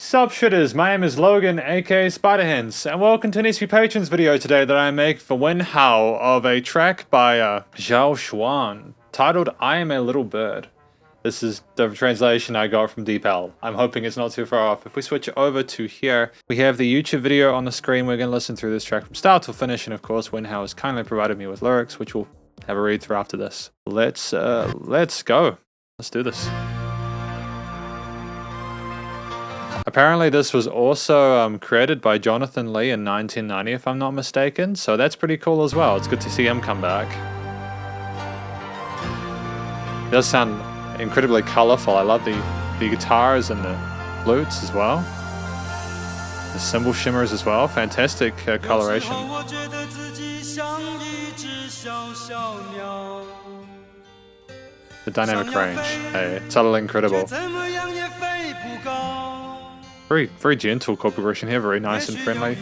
Sup Shredders, my name is Logan, aka Spiderhands, and welcome to an SP Patrons video today that I make for Wenhao of a track by Zhao Xuan, titled I Am a Little Bird. This is the translation I got from DeepL. I'm hoping it's not too far off. If we switch over to here, we have the YouTube video on the screen. We're going to listen through this track from start to finish, and of course Wenhao has kindly provided me with lyrics, which we'll have a read through after this. Let's go. Let's do this. Apparently this was also created by Jonathan Lee in 1990, if I'm not mistaken, so that's pretty cool as well. It's good to see him come back. It does sound incredibly colorful. I love the guitars and the flutes as well. The cymbal shimmers as well. Fantastic coloration. The dynamic range. Hey, it's utterly incredible. Very gentle chord progression here, very nice and friendly.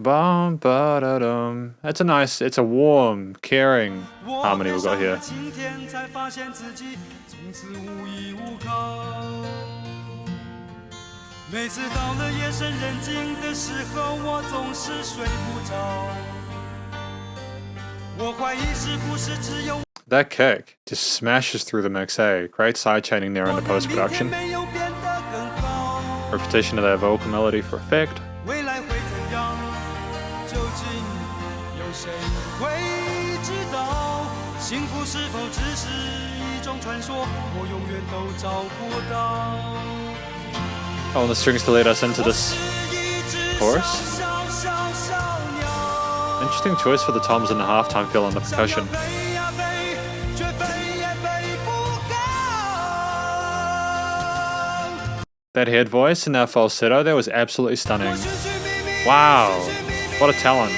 Bum ba da dum. That's a nice, it's a warm, caring harmony we've got here. That kick just smashes through the mix, eh? Great sidechaining there in the post-production. Repetition of that vocal melody for effect. Oh, and the strings to lead us into this chorus. Interesting choice for the toms and the halftime fill on the percussion. That head voice and that falsetto there was absolutely stunning. Wow, what a talent.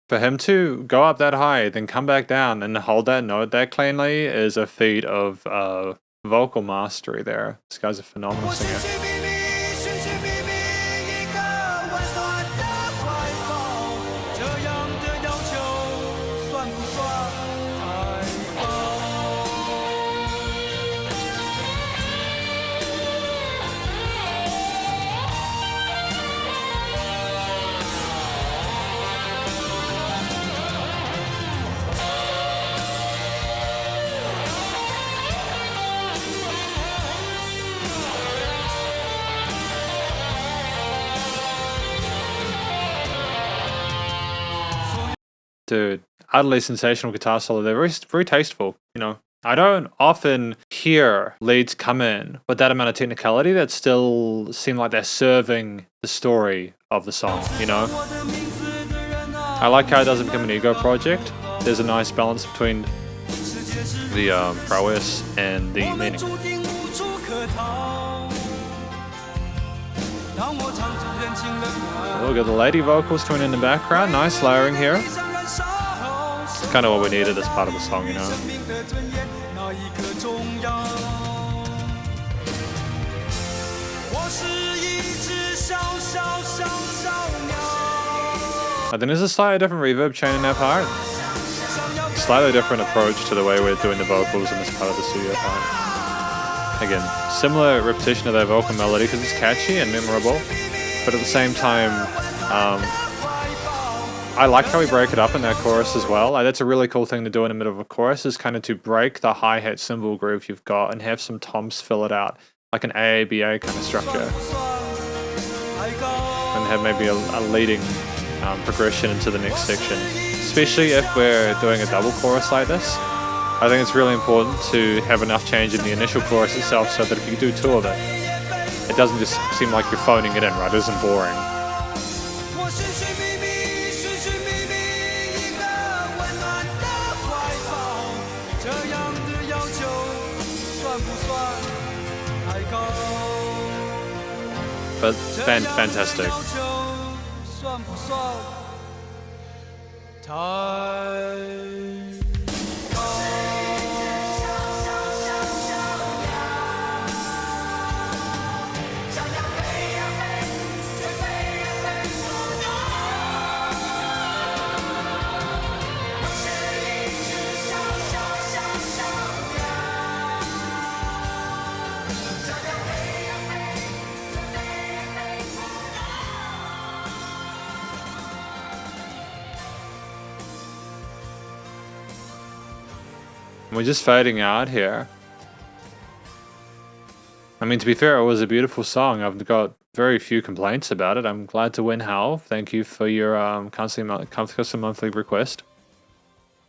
For him to go up that high, then come back down and hold that note that cleanly is a feat of vocal mastery there. This guy's a phenomenal singer. Dude, utterly sensational guitar solo. They're very tasteful, you know. I don't often hear leads come in with that amount of technicality that still seem like they're serving the story of the song, you know. I like how it doesn't become an ego project. There's a nice balance between the prowess and the meaning. Look at the lady vocals coming in the background. Nice layering here. It's kind of what we needed as part of the song, you know. I think there's a slightly different reverb chain in that part. Slightly different approach to the way we're doing the vocals in this part of the studio part. Again, similar repetition of that vocal melody because it's catchy and memorable, but at the same time, I like how we break it up in that chorus as well. Like, that's a really cool thing to do in the middle of a chorus, is kind of to break the hi-hat cymbal groove you've got and have some toms fill it out, like an AABA kind of structure. And have maybe a leading progression into the next section. Especially if we're doing a double chorus like this. I think it's really important to have enough change in the initial chorus itself so that if you do two of it, it doesn't just seem like you're phoning it in, right? It isn't boring. But fantastic. 算不算太高？We're just fading out here. I mean, to be fair, it was a beautiful song. I've got very few complaints about it. I'm glad to Wenhao. Thank you for your custom monthly request.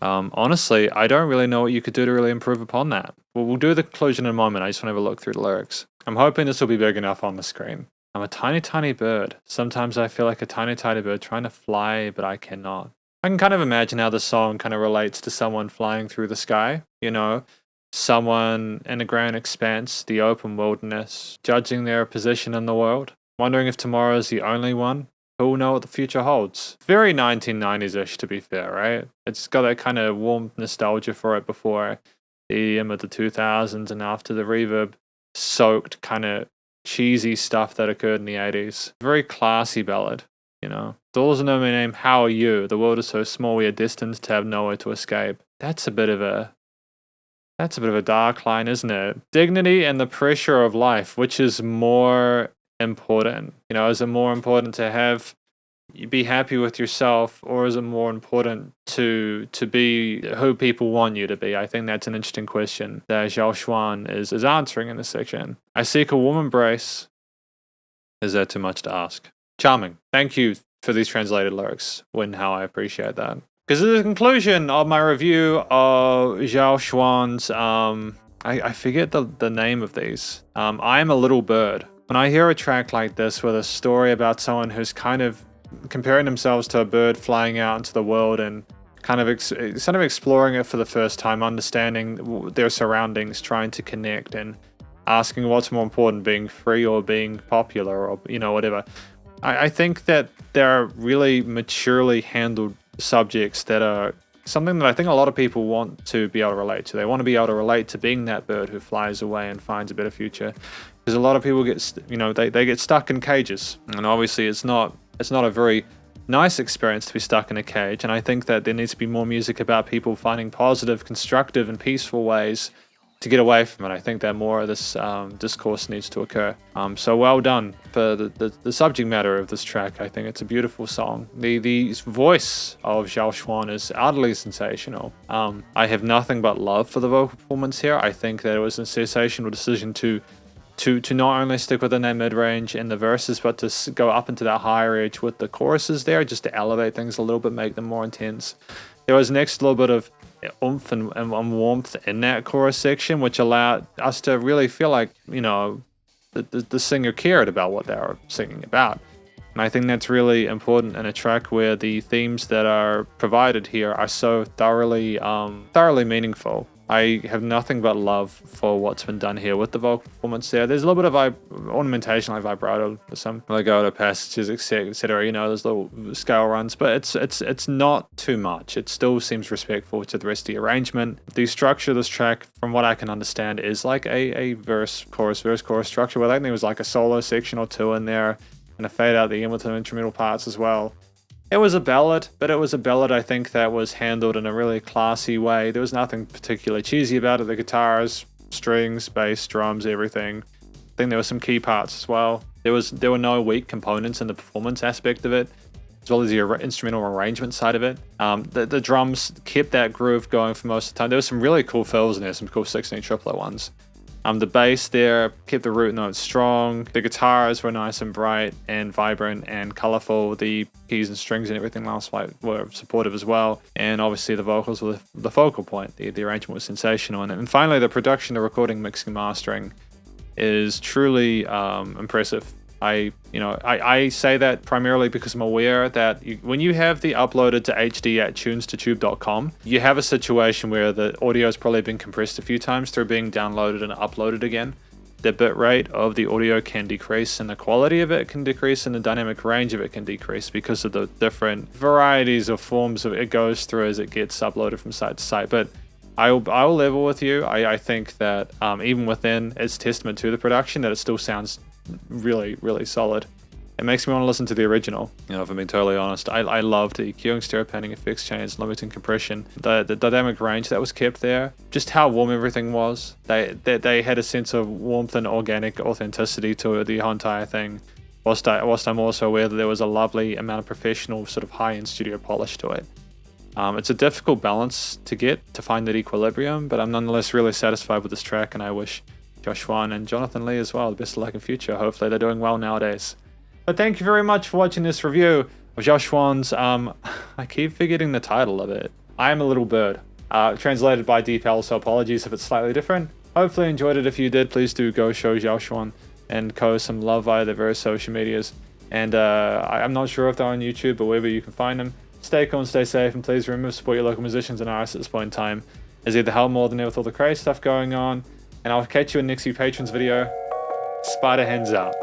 Honestly, I don't really know what you could do to really improve upon that. Well, we'll do the conclusion in a moment. I just want to have a look through the lyrics. I'm hoping this will be big enough on the screen. I'm a tiny, tiny bird. Sometimes I feel like a tiny, tiny bird trying to fly, but I cannot. I can kind of imagine how the song kind of relates to someone flying through the sky, you know, someone in a grand expanse, the open wilderness, judging their position in the world, wondering if tomorrow is the only one, who will know what the future holds. Very 1990s-ish, to be fair, right? It's got that kind of warm nostalgia for it before the EDM of the 2000s and after the reverb-soaked kind of cheesy stuff that occurred in the 80s. Very classy ballad. You know, doors know my name, how are you? The world is so small we are destined to have nowhere to escape. That's a bit of a dark line, isn't it? Dignity and the pressure of life, which is more important? You know, is it more important to be happy with yourself, or is it more important to be who people want you to be? I think that's an interesting question that Zhao Xuan is answering in this section. I seek a warm embrace. Is that too much to ask? Charming. Thank you for these translated lyrics. Wenhao, I appreciate that. Because at the conclusion of my review of Zhao Xuan's, I forget the name of these. I Am a Little Bird. When I hear a track like this with a story about someone who's kind of comparing themselves to a bird flying out into the world and kind of exploring it for the first time, understanding their surroundings, trying to connect and asking what's more important, being free or being popular or, you know, whatever. I think that they're really maturely handled subjects that are something that I think a lot of people want to be able to relate to. They want to be able to relate to being that bird who flies away and finds a better future. Because a lot of people get, you know, they get stuck in cages. And obviously it's not a very nice experience to be stuck in a cage. And I think that there needs to be more music about people finding positive, constructive, and peaceful ways to get away from it. I think that more of this discourse needs to occur. So well done for the subject matter of this track. I think it's a beautiful song. The voice of Zhao Xuan is utterly sensational. I have nothing but love for the vocal performance here. I think that it was a sensational decision to not only stick within that mid-range in the verses, but to go up into that higher edge with the choruses there, just to elevate things a little bit, make them more intense. There was an extra little bit of oomph and warmth in that chorus section, which allowed us to really feel like, you know, the singer cared about what they were singing about. And I think that's really important in a track where the themes that are provided here are so thoroughly meaningful. I have nothing but love for what's been done here with the vocal performance there. There's a little bit of ornamentation, like vibrato, some legato passages, etc. You know, there's little scale runs, but it's not too much. It still seems respectful to the rest of the arrangement. The structure of this track, from what I can understand, is like a verse, chorus structure, where I think there was like a solo section or two in there, and a fade out at the end with some instrumental parts as well. It was a ballad, but it was a ballad I think that was handled in a really classy way. There was nothing particularly cheesy about it. The guitars, strings, bass, drums, everything. I think there were some key parts as well. There were no weak components in the performance aspect of it, as well as the instrumental arrangement side of it. The drums kept that groove going for most of the time. There were some really cool fills in there, some cool 16 triplet ones. The bass there kept the root notes strong. The guitars were nice and bright and vibrant and colorful. The keys and strings and everything else were supportive as well. And obviously the vocals were the focal point. The arrangement was sensational. And finally, the production, the recording, mixing, mastering is truly impressive. I say that primarily because I'm aware that when you have the uploaded to HD at tunes2tube.com, you have a situation where the audio has probably been compressed a few times through being downloaded and uploaded again. the bitrate of the audio can decrease, and the quality of it can decrease, and the dynamic range of it can decrease because of the different varieties or forms of it goes through as it gets uploaded from site to site. But I will level with you. I think that even within its testament to the production, that it still sounds really, really solid. It makes me want to listen to the original, if I'm being totally honest. I loved the EQing, stereo panning, effects change, limiting compression, the dynamic range that was kept there, just how warm everything was. They had a sense of warmth and organic authenticity to the whole entire thing, whilst I'm also aware that there was a lovely amount of professional sort of high-end studio polish to it. It's a difficult balance to find that equilibrium, but I'm nonetheless really satisfied with this track, and I wish Josh Wan and Jonathan Lee as well the best of luck in future. Hopefully they're doing well nowadays. But thank you very much for watching this review of Josh Wan's, I keep forgetting the title of it. I Am a Little Bird. Translated by Deepal, so apologies if it's slightly different. Hopefully enjoyed it. If you did, please do go show Josh Wan and Co some love via their various social medias. And I'm not sure if they're on YouTube, but wherever you can find them. Stay cool and stay safe, and please remember to support your local musicians and artists at this point in time, as either hell more than ever with all the crazy stuff going on. And I'll catch you in the next few patrons video. Spiderhands out.